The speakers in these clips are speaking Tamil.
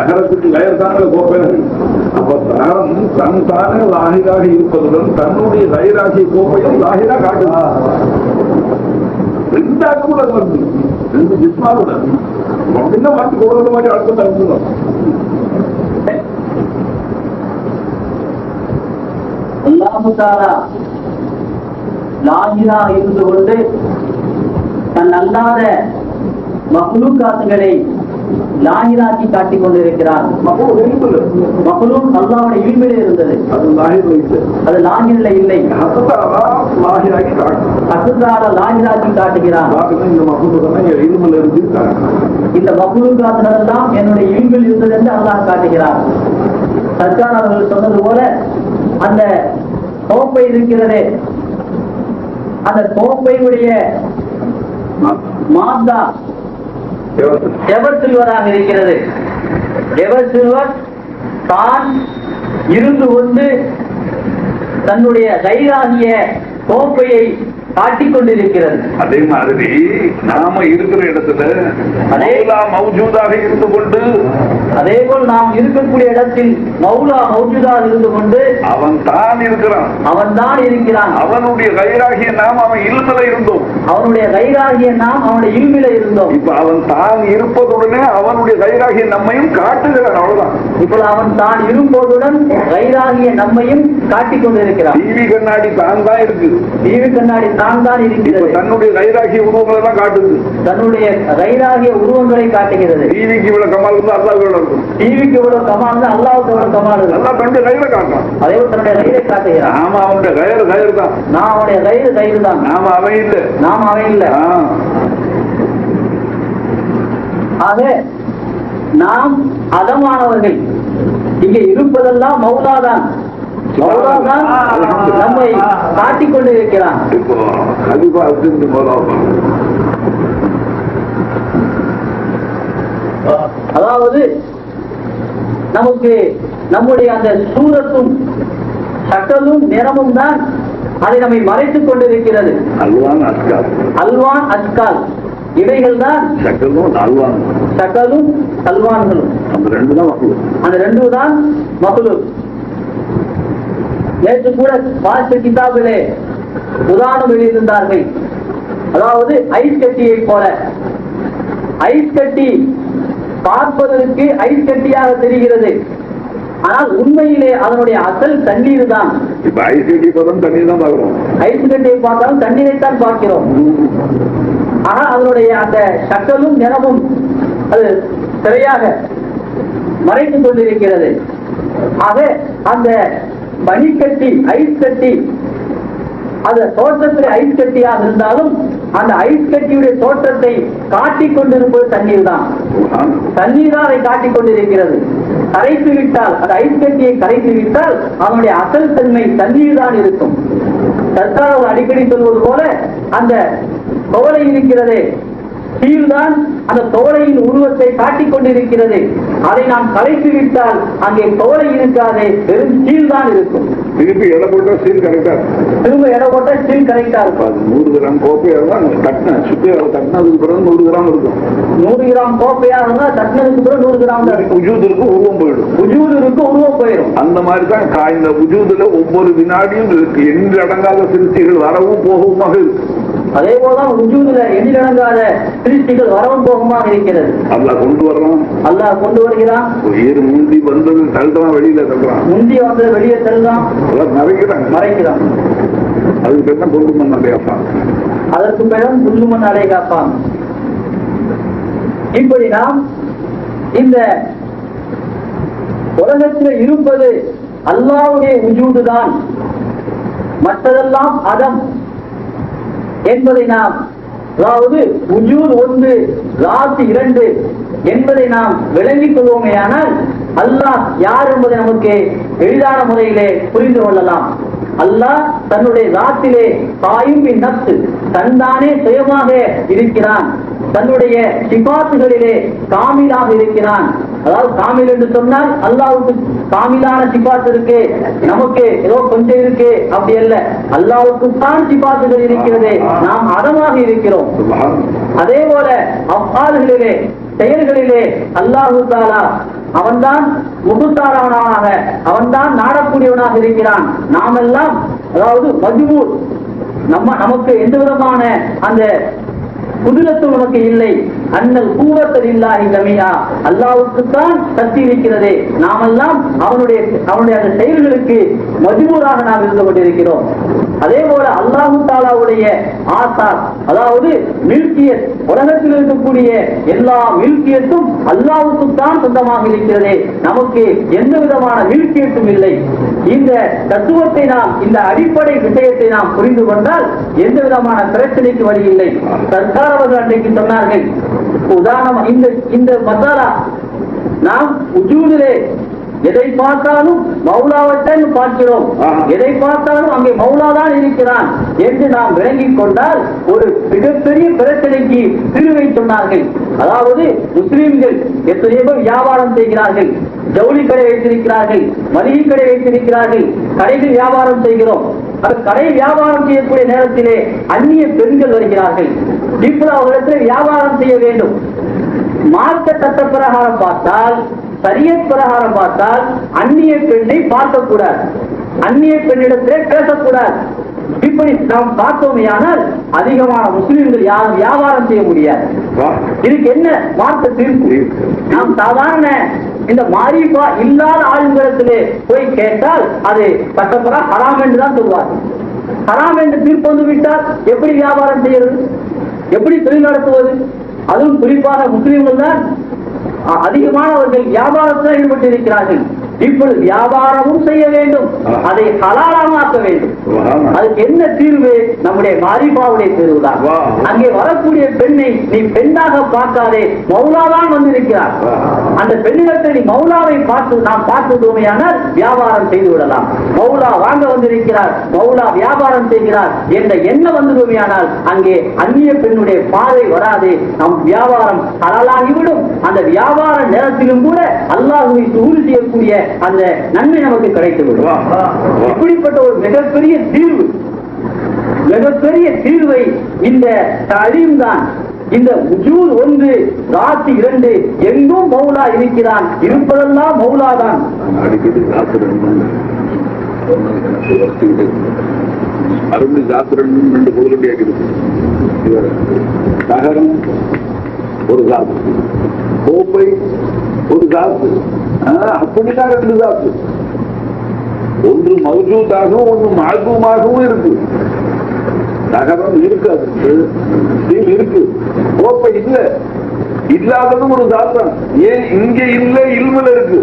நகரத்துக்கு கயர் தாங்கள கோப்பைகள். அப்ப தன் தானே லாகிராக இருப்பதுடன் தன்னுடைய கயிறாகிய கோப்பையும் லாகிரா காட்டுது. ரெண்டாக்கும் அது வந்து ரெண்டு ஜிஸ்மாவுடன் அப்படின்னா மாற்றி கொடுத்த மாதிரி அழுத்தம் தடுக்கணும். அல்லாஹு தஆலா லாஹிரா இருந்து கொண்டு தன் அல்லாத மஹ்லூகாத்துகளை லாஹிராக்கி காட்டிக் கொண்டிருக்கிறார். மஹ்லூக் அல்லாஹ்வுடைய இல்மிலே இருந்தது, அது லாஹிரில இல்லை. அல்லாஹ் லாஹிராக்கி காட்டுகிறார். இந்த மஹ்லூகாத்துகள் எல்லாம் என்னுடைய இல்மில் இருந்தது என்று அல்லாஹ் காட்டுகிறார். சர்க்கார் அவர்கள் சொன்னது போல அந்த கோப்பை இருக்கிறது, அந்த கோப்பையுடைய மாதா எவர் சில்வராக இருக்கிறது. எவர் சில்வர் தான் இருந்து கொண்டு தன்னுடைய கைராகிய கோப்பையை காட்டிக் கொண்டிருக்கிறது. அதே மாதிரி நாம இருக்கிற இடத்துல மௌஜூதாக இருந்து கொண்டு, அதே போல் நாம் இருக்கக்கூடிய இடத்தில் மௌலா மௌஜூதாக இருந்து கொண்டு அவன் தான் இருக்கிறான், அவன் தான் இருக்கிறான். அவனுடைய கைராகிய நாம் அவன் இல்மில இருந்தோம், அவனுடைய கைராகிய நாம் அவனுடைய இல்மில இருந்தோம். இப்ப அவன் தான் இருப்பதுடனே அவனுடைய கைராகிய நம்மையும் காட்டுகிறான். அவ்வளவுதான். இப்ப அவன் தான் இருப்பதுடன் கைராகிய நம்மையும் காட்டிக் கொண்டிருக்கிறான். டிவி கண்ணாடி தான் தான் இருக்கு, டிவி கண்ணாடி தான் தான் இருக்கிறது. தன்னுடைய கைராகிய உருவங்களை தான் காட்டுது, தன்னுடைய கைராகிய உருவங்களை காட்டுகிறது. டிவிக்கு இவ்வளவு கமால் இருந்தா அல்லாஹ்வுக்கு எவ்வளவு இருக்கும், டிவிக்கு எவ்வளவு கமால் இருந்தா அல்லாஹ்வுக்கு எவ்வளவு கமால் இருக்கும். அல்லாஹ் தன்னுடைய கையில காட்டுறான், அதே தன்னுடைய கையை காட்டுகிறான். நாம அவனுடைய கயிறு தான், நான் அவனுடைய கயிறு தான், நாம அவன் இல்லை, நாம் அவன் இல்லை. ஆக நாம் அதமானவர்கள். இங்கே இருப்பதெல்லாம் மௌலாதான், மௌலாதான் நம்மை காட்டிக் கொண்டிருக்கிறான். இப்போ கலிபா இருந்து அதாவது நமக்கு நம்முடைய அந்த சூரத்தும் சக்கலும் நிறமும் தான் அதை நம்மை மறைத்துக் கொண்டிருக்கிறது. அல்வான் அஸ்கால், அல்வான் அஸ்கால் இவைகள் தான் சக்கலும் அல்வான், சக்கலும் அல்வான்களும். அந்த ரெண்டு தான் மகளும், அந்த ரெண்டு தான் மகளும். நேற்று கூட வாசித்த கிதாபிலே உதாரணம் எழுதியிருந்தார்கள். அதாவது ஐஸ் கட்டியை போல, ஐஸ் கட்டி பார்ப்பதற்கு ஐஸ் கட்டியாக தெரிகிறது, ஆனால் உண்மையிலே அதனுடைய அசல் தண்ணீர் தான். இப்ப ஐஸ் கட்டி பார்த்தாலும் தண்ணீர் தான் பார்க்கிறோம், ஐஸ் கட்டியை பார்த்தாலும் தண்ணீரைத்தான் பார்க்கிறோம். ஆனால் அதனுடைய அந்த சக்கலும் நிறமும் அது திரையாக மறைத்துக் கொண்டிருக்கிறது. ஆக அந்த பனிக்கட்டி ஐஸ் கட்டி அந்த தோற்றத்தில் ஐஸ் கட்டியாக இருந்தாலும் அந்த ஐஸ் கட்டியுடைய தோற்றத்தை காட்டிக் கொண்டிருப்பது தண்ணீர் தான். தண்ணீர் தான் அதை காட்டிக் கொண்டிருக்கிறது. கரைத்து விட்டால் அந்த ஐஸ் கட்டியை கரைத்து விட்டால் அதனுடைய அசல் தன்மை தண்ணீர் தான் இருக்கும். சர்க்கார் அடிக்கடி சொல்வது போல அந்த தோலை இருக்கிறது, சீல் தான் அந்த தோலையின் உருவத்தை காட்டிக் கொண்டிருக்கிறது. அதை நாம் கலைத்து விட்டால் அங்கே தோலை இருக்காது, வெறும் சீல் தான் இருக்கும். திருப்பி எடை போட்டா சீல் கரெக்டா, திரும்ப எடை போட்டா சீல் கரெக்டா இருக்கும். 100 கிராம் கோப்பையா இருந்தா தட்டின சுத்தி தட்டினதுக்கு பிறகு 100 கிராம் இருக்கும். 100 கிராம் கோப்பையா இருந்தா தட்டினதுக்கு பிறகு 100 கிராம் தான் இருக்கும். உஜூத் இருக்கு, உருவம் போயிடும். உஜூத் இருக்கு, உருவம் போயிடும். அந்த மாதிரி தான் இந்த உஜூதுல ஒவ்வொரு வினாடியும் இருக்கு, என்று அடங்காத சிருஷ்டிகள் வரவும் போகவுமாக இருக்கு. அதே போலதான் உஜூதுல எண்ணிலடங்காத சிருஷ்டிகள் வரவும் போகமாக இருக்கிறது. அல்லாஹ் கொண்டு வரலாம், அல்லாஹ் கொண்டு வருகிறான். முந்தி வந்தது தள்ளுறான், வெளியில தள்ளுறான், முந்தி வந்தது வெளியே தள்ளுறான், மறைக்கிறான். அதுக்கு பேர் தான் புல்லுமன் அடையாப்பான், அதற்கு பேரும் புல்லுமன் அடை காப்பான். இப்படி நாம் இந்த உலகத்தில் இருப்பது அல்லாஹ்வுடைய உஜூது தான், மற்றதெல்லாம் அதம் என்பதை நாம், அதாவது உஜூத் 1 ராத் 2 என்பதை நாம் விளங்கிக் கொள்வோமேயானால் அல்லாஹ் யார் என்பதை நமக்கு எளிதான முறையிலே புரிந்து கொள்ளலாம். அல்லாஹ் தன்னுடைய ராத்திலே தாயும் நப்சு தன்தானே சுயமாக இருக்கிறான், தன்னுடைய சிபாத்துகளிலே காமிலாக இருக்கிறான். அதாவது காமில் என்று சொன்னால் அல்லாஹ்வுக்கு காமிலான சிபாத்து இருக்கு, நமக்கு ஏதோ கொஞ்சம் இருக்கு அப்படி அல்ல. அல்லாஹ்வுக்கு தான் சிபாத்துகள் இருக்கிறது, நாம் அதமாக இருக்கிறோம். அதே போல அஃஆல்களிலே செயல்களிலே அல்லாஹு தஆலா அவன்தான் முகுத்தாரவனாக, அவன்தான் நாடக்கூடியவனாக இருக்கிறான். நாமெல்லாம் அதாவது மஜ்பூர், நமக்கு எந்த விதமான அந்த குதிரத்து நமக்கு இல்லை. அண்ணல் கூவத்தல் இல்லாஹி ஜமீஆ, அல்லாஹ்வுக்குத்தான் சக்தி இருக்கிறது. நாமெல்லாம் அவனுடைய அந்த செயல்களுக்கு மஜ்பூராக நாம் இருந்து கொண்டிருக்கிறோம். அதே போல அல்லாஹு தாலாவுடைய ஆசார், அதாவது மில்கியத், உலகத்தில் இருக்கக்கூடிய எல்லா மில்கியத்தும் அல்லாஹ்வுக்குத்தான் சொந்தமாக இருக்கிறது. நமக்கு எந்த விதமான மில்கியத்தும் இல்லை. இந்த தத்துவத்தை நாம், இந்த அடிப்படை விஷயத்தை நாம் புரிந்து கொண்டால் எந்த விதமான பிரச்சனைக்கு வழி இல்லை. சர்க்கார் அவர்கள் அன்றைக்கு சொன்னார்கள், உதாரணம் இந்த மசாலா நாம் உஜூதிலே எதை பார்த்தாலும் மௌலாவற்றை பார்க்கிறோம், எதை பார்த்தாலும் அங்கே மௌலாதான் இருக்கிறான் என்று நாம் விளங்கிக் கொண்டால் ஒரு மிகப்பெரிய பிரச்சனைக்கு தீர்வை சொன்னார்கள். அதாவது முஸ்லிம்கள் எத்தனையோ பேர் வியாபாரம் செய்கிறார்கள், ஜவுளி கடை வைத்திருக்கிறார்கள், மளிகை கடை வைத்திருக்கிறார்கள், கடைகள் வியாபாரம் செய்கிறோம். கடை வியாபாரம் செய்யக்கூடிய நேரத்திலே அந்நிய பெண்கள் வருகிறார்கள். இப்போது அவர்களிடத்தில் வியாபாரம் செய்ய வேண்டும். மார்க்க சட்ட பிரகாரம் பார்த்தால், சரியத் பிரகாரம் பார்த்தால் அந்நிய பெண்ணை பார்க்கக்கூடாது, அந்நிய பெண்ணிடத்திலே பேசக்கூடாது. இப்படி நாம் பார்த்தோமையானால் அதிகமான முஸ்லிம்கள் யாரும் வியாபாரம் செய்ய முடியாது. இதுக்கு என்ன மார்க்க தீர்ப்பு? நாம் சாதாரண இந்த மாரிபா இல்லாத ஆளுங்களிடத்திலே போய் கேட்டால் அது சட்டப்பரா ஹராம் என்றுதான் சொல்வார். ஹராம் என்று தீர்ப்பு வந்து விட்டால் எப்படி வியாபாரம் செய்யறது, எப்படி தொழில் நடத்துவது? அதுவும் குறிப்பாக முஸ்லிம்கள் தான் அதிகமானவர்கள் வியாபாரத்தில் ஈடுபட்டு இருக்கிறார்கள். இப்பொழுது வியாபாரமும் செய்ய வேண்டும், அதை ஹலாலாக ஆக்க வேண்டும். அதுக்கு என்ன தீர்வு? நம்முடைய மாரிபாவுடைய தீர்வு தான். அங்கே வரக்கூடிய பெண்ணை நீ பெண்ணாக பார்க்காதே, மௌலாதான் வந்திருக்கிறார். அந்த பெண்ணிடத்தை நீ மௌலாவை பார்த்து நாம் பார்த்துட்டோமையானால் வியாபாரம் செய்து விடலாம். மௌலா வாங்க வந்திருக்கிறார், மௌலா வியாபாரம் செய்கிறார் என்ற எண்ணம் வந்துடுமையானால் அங்கே அந்நிய பெண்ணுடைய பார்வை வராது, நம் வியாபாரம் ஹலாலாகிவிடும். அந்த வியாபார நேரத்திலும் கூட அல்லாஹ்வை சுகூர் செய்யக்கூடிய அந்த நன்மை நமக்கு கிடைத்துவிடும். இப்படிப்பட்ட ஒரு மிகப்பெரிய தீர்வு, மிகப்பெரிய தீர்வை இந்த தலீம் தான். இந்த உஜூத் 1, ராசி 2, எங்கும் மௌலா இருக்கிறான், இருப்பதெல்லாம் மௌலாதான். அருமை சாத்திரம் 2 பொருளுடையாக்குது. நகரம் ஒரு சாத்து, கோப்பை ஒரு சாத்து, அப்படின்னா 2 சாத்து. ஒன்று மௌஜூதாகவும் ஒன்று மால்பூமாகவும் இருக்கு. நகரம் இருக்காது, இருக்கு, கோப்பை இல்ல, இல்லாததும் ஒரு சாத்தம். ஏன் இங்க இல்ல, இல்முல இருக்கு.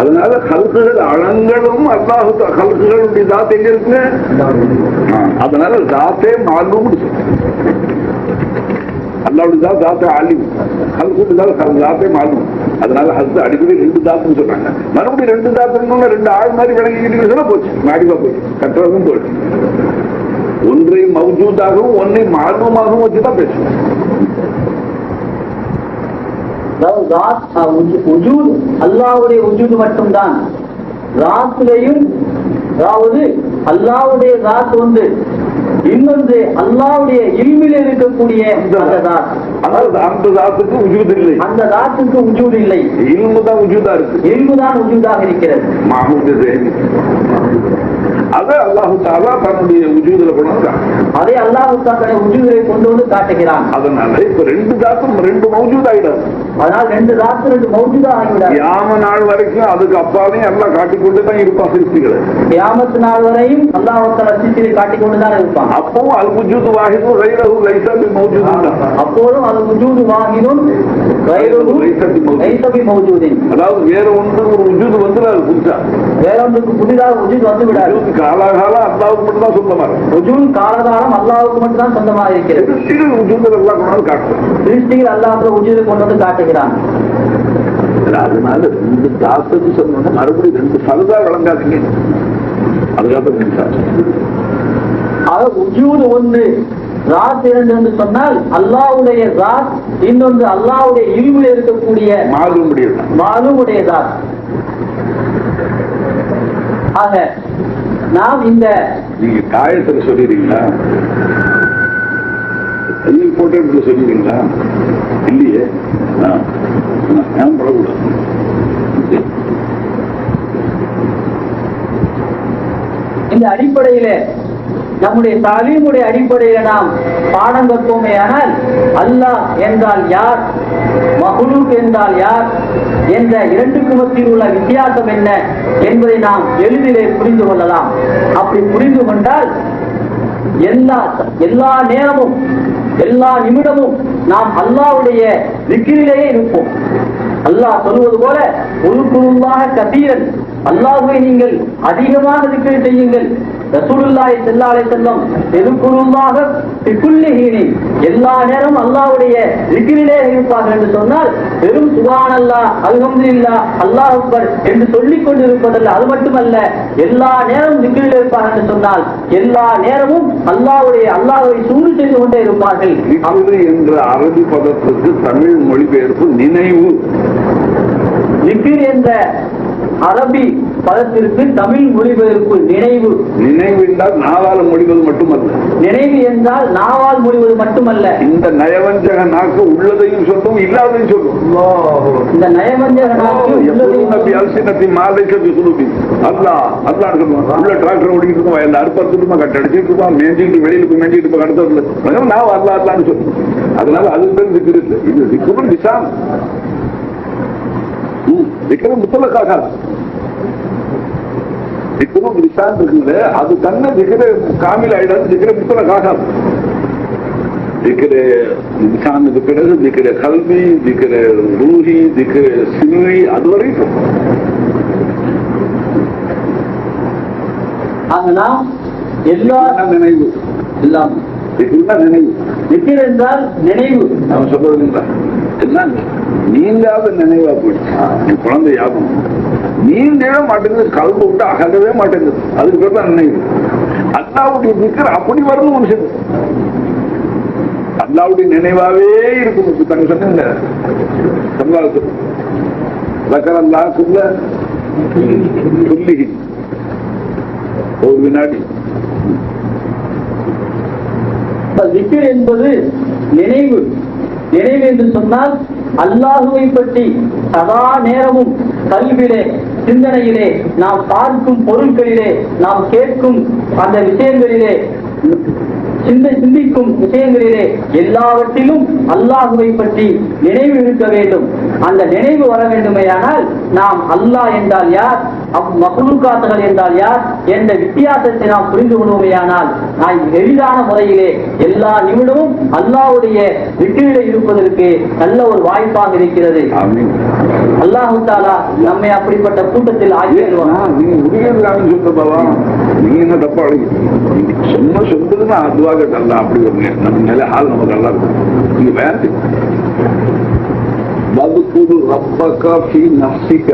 அதனால கல்குகள் அலங்களும் அல்லாஹு கல்குகளுடைய தாத்து எங்க இருக்கு? அதனால தாத்தே மாலும் அல்லாவுடைய தாத்தே ஆலிம், கல்குடைய தாத்தே மாலும். அதனால ஹஸ்து அடிக்கடி 2 தாத்துன்னு சொல்றாங்க. மறுபடியும் 2 தாத்துன்னு 2 ஆள் மாதிரி விளங்கிக்கிட்டு போச்சு, மாடிவா போச்சு, கட்டுறதும் போயிடுச்சு. ஒன்றை மௌஜூதாகவும் ஒன்றை மாலுமாகவும் வச்சுதான் பேசுவோம். அல்லாவுடைய உஜூது மட்டும்தான். ராத்திலையும் அதாவது அல்லாவுடைய ராத் ஒன்று, இன்னொன்று அல்லாவுடைய இல்மில் இருக்கக்கூடிய அந்த தாத்துக்கு உஜூது இல்லை, அந்த தாத்துக்கு உஜூது இல்லை. இல்முதான் உஜூதா இருக்கு, இல்முதான் உஜூதாக இருக்கிறது. அதை அல்லாஹு தஆலா தன்னுடைய உஜூதுல கொண்டு, அதே அல்லாஹு தஆலா உஜூதை கொண்டு வந்து காட்டுகிறான். அதனால இப்ப 2 தாத்தும் 2 மௌஜூத் ஆயிடும். அதனால 2 தாத்து 2 மௌஜூதா ஆகிவிடும். கியாம நாள் வரைக்கும் அதுக்கு அப்பாவையும் எல்லாம் காட்டிக்கொண்டு தான் இருப்பான் சிருஷ்டிகளை. கியாமத் நாள் வரையும் அல்லாஹ் தஆலா சிருஷ்டிகளை காட்டிக்கொண்டு தான் இருப்பான். அப்பவும் அல் உஜூது வாஹிது கைரஹு லைஸா பி மௌஜூதின். அப்போதும் அல் உஜூது வாஹிதுன் கைரஹு லைஸா பி மௌஜூதின். அதாவது வேற ஒன்று ஒரு உஜூது வந்து அது புதுசா, வேற ஒன்றுக்கு புதிதாக உஜூது வந்து விடாது. காலகாலம் அல்லாஹ்வுக்கு மட்டும் தான் சொந்தமா இருக்கு. உஜூத் காலகாலம் அல்லாஹ்வுக்கு மட்டும் தான் சொந்தமா இருக்கிறது. சிருஷ்டிகள் உஜூத் அல்லாஹ் கொண்டு வந்து காட்டுறான். சிருஷ்டிகள் அல்லாஹ் உஜூதை கொண்டு வந்து காட்டுகிறான். அதனால 2 தாத்துக்கு சொன்னா மறுபடியும் 2 சலுதா வழங்காதீங்க. அதுக்காக உஜூத் 1, ராத் 2 என்று சொன்னால் அல்லாஹ்வுடைய ராத், இன்னொன்று அல்லாஹ்வுடைய இல்முல இருக்கக்கூடிய மாலூமுடைய ராத். ஆக நாம் இந்த நீங்க காயத்துல சொல்லிடுறீங்களா, கையில் போட்டு சொல்லிடுறீங்களா? இல்லையே. படக்கூடாது. இந்த அடிப்படையில நம்முடைய தாலீமுடைய அடிப்படையில நாம் பாடம் கற்போமே. ஆனால் அல்லாஹ் என்றால் யார், மஹ்லூக் என்றால் யார் என்ற இரண்டுக்கு மத்தியில் உள்ள வித்தியாசம் என்ன என்பதை நாம் எளிதிலே புரிந்து கொள்ளலாம். அப்படி புரிந்து கொண்டால் எல்லா நேரமும் எல்லா நிமிடமும் நாம் அல்லாஹ்வுடைய திக்ரிலேயே இருப்போம். அல்லாஹ் சொல்வது போல உல்குல்லாஹ கதீரன், அல்லாஹ்வை நீங்கள் அதிகமாக திக்ர் செய்யுங்கள். ரசூலுல்லாஹி ஸல்லல்லாஹு அலைஹி வஸல்லம் எதுக்குருல்லாஹ பிகுல்லி ஹீனி, எல்லா நேரமும் அல்லாஹ்வுடைய திக்ரிலே இருப்பார்கள் என்று சொன்னால் வெறும் சுப்ஹானல்லாஹ் அல்ஹம்துலில்லாஹ் அல்லாஹ் அக்பர் என்று சொல்லிக் கொண்டிருப்பதல்ல. அது மட்டுமல்ல, எல்லா நேரமும் திக்ரிலே இருப்பார்கள் என்று சொன்னால் எல்லா நேரமும் அல்லாஹ்வை சும்ரு செய்து கொண்டே இருப்பார்கள். என்ற அரபி பதத்துக்கு தமிழ் மொழிபெயர்ப்பு நினைவு. திக்ர் என்ற அரபி பதத்திற்கு தமிழ் மொழிபெயர்ப்பு நினைவு. நினைவு என்றால் நாவால் மொழிவது மட்டுமல்ல. நினைவு என்றால் நாவால் மொழிவது மட்டுமல்ல. இந்த நயவஞ்சக நாக்கு உள்ளதையும் சொல்லும் இல்லாதையும் சொல்லும். இந்த நயவஞ்சக நாக்கு அல்லாஹ் அல்லாஹ் சொல்லுவான். உள்ள டிராக்டர் ஓடிக்கிட்டு இருக்கோம், எல்லா அறுப்பத்துமா கட்டடிச்சிட்டு இருப்பான், மேஞ்சிட்டு வெளியில மேஞ்சிட்டு இருப்போம், அடுத்த நான் அல்லா அல்லான்னு சொல்லுவோம். அதனால அது பேர் திக்ர் இல்லை. இது திக்ரும் நிசாம். திக்ரு முத்தலக்காக திக்ரும் நிசாம் இருக்குது. அது தன்னை திக்ரு காமில் ஆயிடாது, திக்ரு முத்தலக்காக. திக்ரு நிசாமுக்கு பிறகு திக்ரு கல்வி, திக்ரு ரூஹி, திக்ரு சிறுவி, அதுவரைக்கும் எல்லா நினைவு எல்லாம் நினைவு. திக்ர் என்றால் நினைவு. நான் சொல்றது என்ன, நீங்காத நினைவா போயிடுச்சு. நீ குழந்தை யாபம் நீண்டே மாட்டேங்குது, கல்வி விட்டு அகலவே மாட்டேங்குது. அதுக்கு பேர் தான் நினைவு. அல்லாவுடைய திக்ர் அப்படி வரணும் மனுஷன். அல்லாவுடைய நினைவாவே இருக்கும். தங்க சொன்ன அல்லாக்குள்ள சொல்லி ஒரு வினாடி. திக்ர் என்பது நினைவு. நினைவு என்று சொன்னால் அல்லாஹுவை பற்றி சதா நேரமும் கல்வியிலே, சிந்தனையிலே, நாம் பார்க்கும் பொருட்களிலே, நாம் கேட்கும் அந்த விஷயங்களிலே, சிந்திக்கும் விஷயங்களிலே எல்லாவற்றிலும் அல்லாஹுவை பற்றி நினைவு இருக்க வேண்டும். அந்த நினைவு வர வேண்டுமேயானால் நாம் அல்லாஹ் என்றால் யார், மக்லூக்காத்துகள் என்றால் யார் என்ற வித்தியாசத்தை நாம் புரிந்து கொள்வோமேயானால் நான் எளிதான முறையிலே எல்லா நிமிடமும் அல்லாஹ்வுடைய திக்ரிலே இருப்பதற்கு நல்ல ஒரு வாய்ப்பாக இருக்கிறது. அல்லாஹ் தஆலா நம்மை அப்படிப்பட்ட கூட்டத்தில் ஆக்கிடுவான். நீ என்ன தப்பா சொன்ன சொல்றதுன்னா அதுவாக நல்லா அப்படி வருங்க. நம்ம நிலை ஆள் நமக்கு நல்லா இருக்கும். நீங்க வேற வதுகுரு ரப்பக ஃபீ நஃப்ஸிக,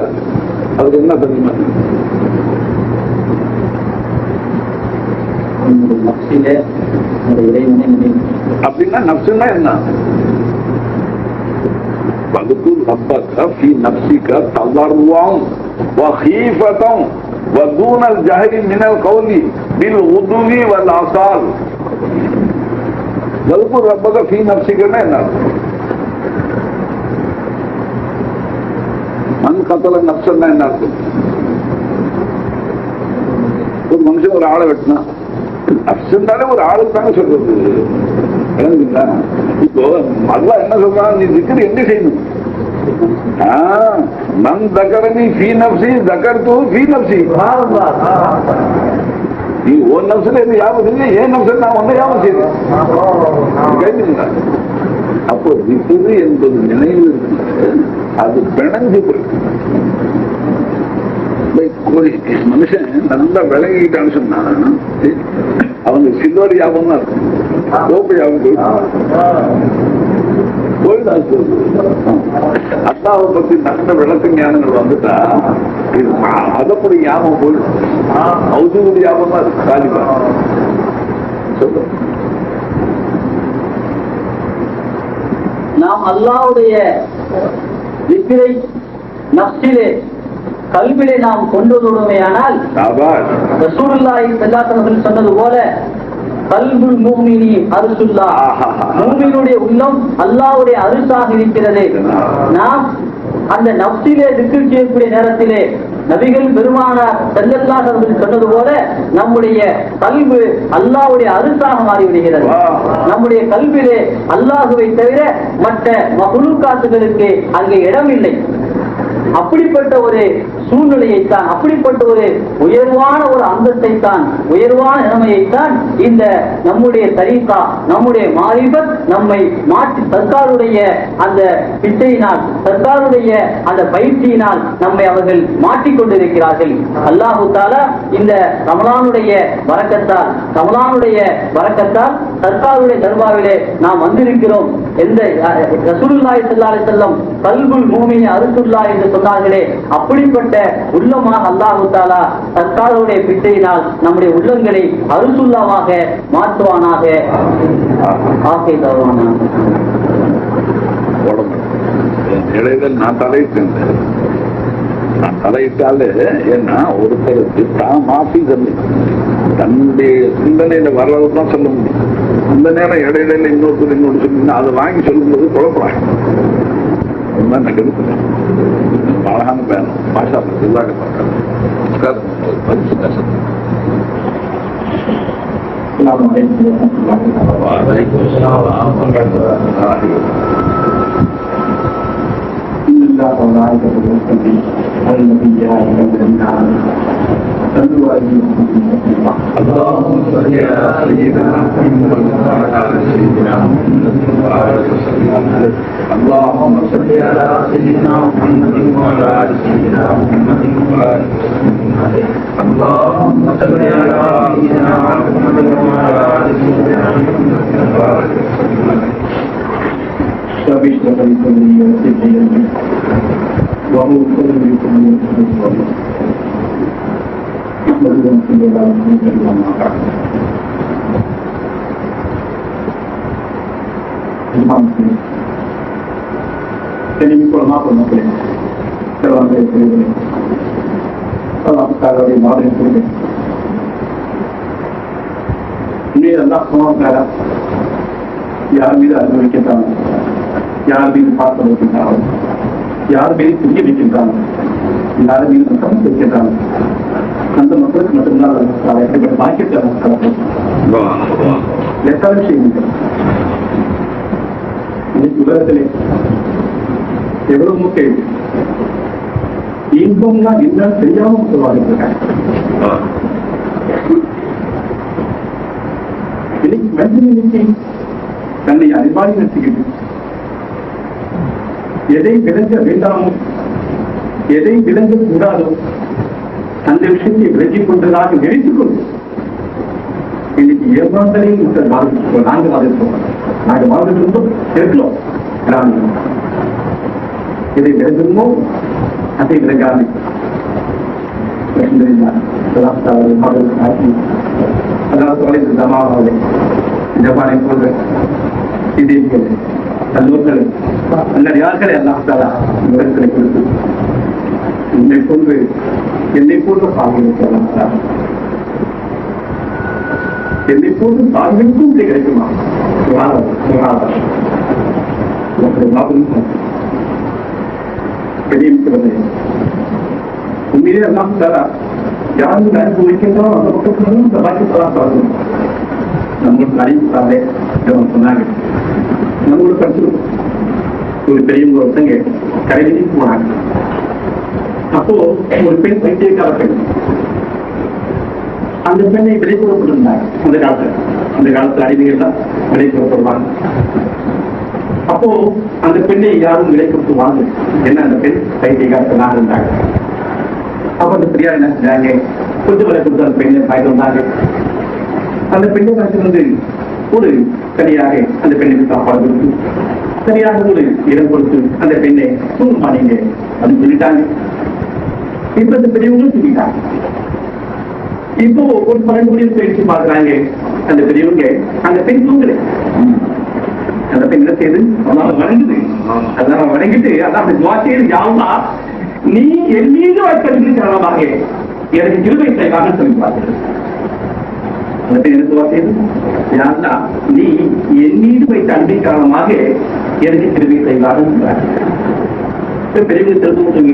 அதுக்கு என்ன தெரியுமா? அப்படின்னா நஃப்ஸுன்னா என்ன? வதுகுரு ரப்பக ஃபீ நஃப்ஸிக ததர்ருஅன் வ ஹீஃபதன் وَدُونَ الْجَهْرِ مِنَ الْقَوْلِ بِالْغُدُوِّ وَالْآصَالِ. وَاذْكُرْ رَبَّكَ فِي نَفْسِكَ என்ன? மன் கத்தல நஃப்ஸன்னா என்ன அர்த்தம்? ஒரு மனுஷன் ஒரு ஆளை வெட்டினா, நஃப்ஸுன்னாலே ஒரு ஆளுக்கு தானே சொல்றது. இப்போ அல்லாஹ் என்ன சொல்றான், நீ திக்ர் என்ன செய்யணும்? மன் தகரனி ஃபீ நஃப்ஸி தகர்துஹு ஃபீ நஃப்ஸி. நீ உன் நஃப்ஸில இருந்து யாபம் செஞ்சு ஏன் நஃப்ஸில நான் ஒன்றை யாபம் செய்தேன். அப்போ திக்ர் என்பது நினைவு இருக்கிறது. அது பிணைஞ்சு போயிருக்கு. மனுஷன் நல்லா விளங்கிட்டான்னு சொன்னா அவங்க சில்வர் யாபம் தான் இருக்கும், கோப்பை யாபம் போயிடும். அல்லாவை பத்தி நல்ல விளக்க ஞானங்கள் வந்துட்டா அதப்படி ஞாபகம் போயிடும். மௌஜூது ஞாபகமா இருக்கு. காலிபா சொல்லு. நாம் அல்லாஹ்வுடைய திக்ரை நஃப்ஸிலே, கல்விலே நாம் கொண்டு வருவோமேயானால் ரசூலுல்லாஹி ஸல்லல்லாஹு அலைஹி வஸல்லம் சொன்னது போல கல்புல் மூமினி அரிசுல்லா, மூமினுடைய உள்ளம் அல்லாஹ்வுடைய அரிசாக இருக்கிறது. நாம் அந்த நப்சிலே திக்ர் செய்யக்கூடிய நேரத்திலே நபிகள் பெருமானார் ஸல்லல்லாஹு அலைஹி வஸல்லம் சொன்னது போல நம்முடைய கல்பு அல்லாஹ்வுடைய அரிசாக மாறிவிடுகிறது. நம்முடைய கல்விலே அல்லாஹுவை தவிர மற்ற மஹ்லூகாத்துகளுக்கு அங்கே இடமில்லை. அப்படிப்பட்ட ஒரு சூழ்நிலையைத்தான், அப்படிப்பட்ட ஒரு உயர்வான ஒரு அந்தத்தை தான், உயர்வான நிலைமையைத்தான் இந்த நம்முடைய தரீகா, நம்முடைய மாரிபத் நம்மை மாற்றி சர்க்காருடைய அந்த பிச்சையினால், சர்க்காருடைய அந்த பயிற்சியினால் நம்மை அவர்கள் மாற்றிக்கொண்டிருக்கிறார்கள். அல்லாஹு தஆலா இந்த ரமலானுடைய வரக்கத்தால், ரமலானுடைய வரக்கத்தால் சர்க்காருடைய தர்பாவிலே நாம் வந்திருக்கிறோம். எந்த ரசூலுல்லாஹி ஸல்லல்லாஹு அலைஹி வஸல்லம் கல்புல் மூமினி அரிசுல்லா என்று சொன்னார்களே, அப்படிப்பட்ட உள்ளமாக அல்லாஹு தஆலா சர்க்காருடைய பிச்சையினால் நம்முடைய உள்ளங்களை அரிசுல்லாவாக மாற்றுவானாக. ஆசை தருவானாக. இடையில் நான் தலையிட்டாலே ஏன்னா ஒருத்தருக்கு தான் மாற்றி தன்னுடைய சிந்தனையில வர்றதுதான் சொல்ல முடியும். அந்த நேரம் இடையில இன்னொருத்தர் இன்னொரு சொன்னீங்கன்னா அதை வாங்கி சொல்லும்போது குழப்பறாங்க. எனக்கு அழகான வேணும் பாஷா இல்லாத اللهم صل على سيدنا محمد وعلى ال سيدنا محمد اللهم صل على سيدنا محمد وعلى ال سيدنا محمد اللهم صل على سيدنا محمد وعلى ال سيدنا محمد سبحان யார் மீது அனுபவிக்கின்றான், யார் மீது பார்த்து வைக்கின்றான், யார் மீது புரிய வைக்கின்றான், யார் மீது மக்கள் வைக்கின்றான், அந்த மக்களுக்கு மட்டும்தான் எப்படிப்பட்ட பாக்கியத்தை எத்தனை விஷயங்கள் இன்னைக்கு உலகத்திலே எவ்வளவு கேள்வி இன்பம்னா என்ன தெரியாம சொல்லுவாங்க. இன்னைக்கு மனிதன் தன்னை அறிவாளி நடத்திக்கிட்டு எதை விளங்க வேண்டாமோ, எதை விளங்க கூடாதோ அந்த விஷயத்தை விளக்கிக் கொண்டதாக நினைத்துக் கொண்டு இன்னைக்கு ஏமாந்தலையும் நான்கு வாழ்க்கை நாங்கள் வாழ்ந்துட்டு இருக்கிறோம். எதை விளங்குமோ அதை விளங்காது ஜப்பானை போன்ற இந்தியர்கள் நல்லோர்கள் நல்லடியார்களை எல்லாம் விவரங்களை கொடுத்து என்னை போன்ற பாகியெல்லாம் என்னை போன்ற பாகியனுக்கும் கிடைக்குமா பெரியது உண்மையிலே எல்லாம் தரா யாரும் நினைப்பு வைக்கின்றோம் அந்த பக்கத்துல இந்த பாக்கியத்தெல்லாம் பார்க்கணும். நம்மளுக்கு அறிவித்தாலே சொன்னாங்க, நம்மளுக்கு படிச்சிருக்கோம். ஒரு பெரியவங்க ஒருத்தங்க கடைக்கு போனாங்க. அப்போ ஒரு பெண் பைத்தியக்கார பெண், அந்த பெண்ணை விலை கூறப்பட்டிருந்தாங்க. அந்த காலத்துல அடிமைகள் தான் விலை கூறப்படுவாங்க. அப்போ அந்த பெண்ணை யாரும் விலை கொடுத்து வாங்க, என்ன அந்த பெண் பைத்தியக்காரனாக இருந்தாங்க. அப்ப அந்த பெரியார் என்ன செஞ்சாங்க, கொஞ்சம் விலை கொடுத்து அந்த பெண்ணை பாய்ட்டு வந்தாங்க. அந்த பெண்ணை பார்த்து வந்து ஒரு சரியாக அந்த பெண்ணுக்கு சாப்பாடு கொடுத்து சரியாக ஒரு இடம் கொடுத்து அந்த பெண்ணை தூங்குமானீங்க அப்படின்னு சொல்லிட்டாங்க. இப்ப அந்த பெரியவங்களும் சொல்லிட்டாங்க. இப்போ ஒரு 12 மணி பேச்சு பாக்குறாங்க. அந்த பெரியவங்க அந்த பெண் தூங்குல, அந்த பெண் என்ன செய்யுது, வணங்குது. அதான் வணங்கிட்டு அதான் வார்த்தையில் யாவா நீ என் மீது வைக்கிறது காரணமாக எனக்கு கிருபை செய்வாங்க சொல்லி பார்த்து எனக்கு வார்த்தையது யாருன்னா நீ என் மீது வைத்த அன்பின் காரணமாக எனக்கு திரும்பி செய்வார்கள் பெரியவங்க தெரிந்து